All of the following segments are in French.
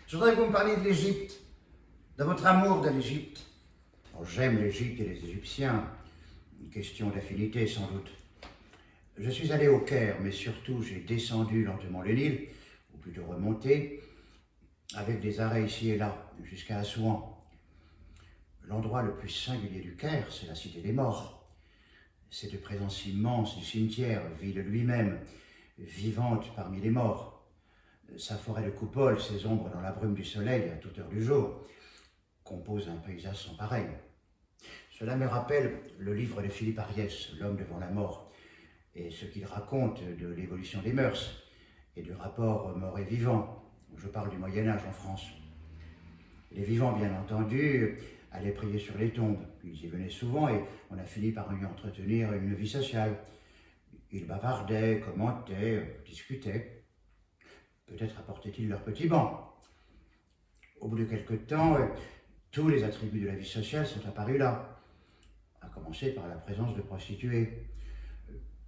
Je voudrais que vous me parliez de l'Égypte, de votre amour de l'Égypte. Oh, j'aime l'Égypte et les Égyptiens. Une question d'affinité, sans doute. Je suis allé au Caire, mais surtout j'ai descendu lentement le Nil, ou plutôt remonté, avec des arrêts ici et là, jusqu'à Assouan. L'endroit le plus singulier du Caire, c'est la cité des morts. Cette présence immense du cimetière, ville lui-même, vivante parmi les morts. Sa forêt de coupoles, ses ombres dans la brume du soleil à toute heure du jour, composent un paysage sans pareil. Cela me rappelle le livre de Philippe Ariès, L'homme devant la mort, et ce qu'il raconte de l'évolution des mœurs et du rapport mort et vivant. Je parle du Moyen-Âge en France. Les vivants, bien entendu, allaient prier sur les tombes. Ils y venaient souvent et on a fini par y entretenir une vie sociale. Ils bavardaient, commentaient, discutaient. Peut-être apportaient-ils leur petit banc. Au bout de quelque temps, tous les attributs de la vie sociale sont apparus là, à commencer par la présence de prostituées.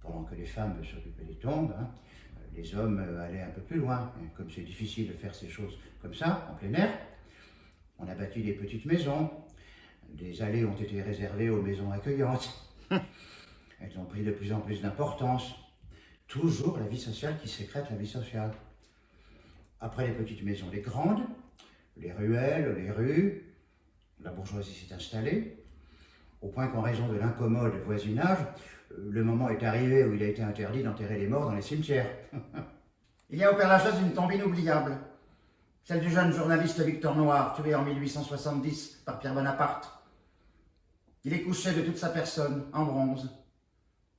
Pendant que les femmes s'occupaient des tombes, les hommes allaient un peu plus loin. Comme c'est difficile de faire ces choses comme ça, en plein air, on a bâti des petites maisons. Des allées ont été réservées aux maisons accueillantes. Elles ont pris de plus en plus d'importance. Toujours la vie sociale qui sécrète la vie sociale. Après les petites maisons, les grandes, les ruelles, les rues, la bourgeoisie s'est installée, au point qu'en raison de l'incommode voisinage, le moment est arrivé où il a été interdit d'enterrer les morts dans les cimetières. Il y a au Père-Lachaise une tombe inoubliable, celle du jeune journaliste Victor Noir, tué en 1870 par Pierre Bonaparte. Il est couché de toute sa personne, en bronze,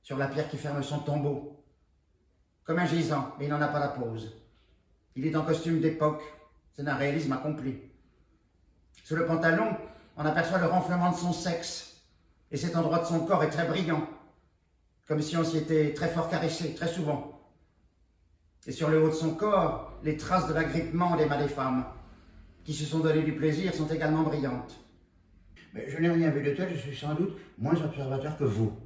sur la pierre qui ferme son tombeau, comme un gisant, mais il n'en a pas la pose. Il est en costume d'époque, c'est un réalisme accompli. Sous le pantalon, on aperçoit le renflement de son sexe, et cet endroit de son corps est très brillant, comme si on s'y était très fort caressé, très souvent. Et sur le haut de son corps, les traces de l'agrippement des mains des femmes, qui se sont donné du plaisir, sont également brillantes. Mais je n'ai rien vu de tel, je suis sans doute moins observateur que vous.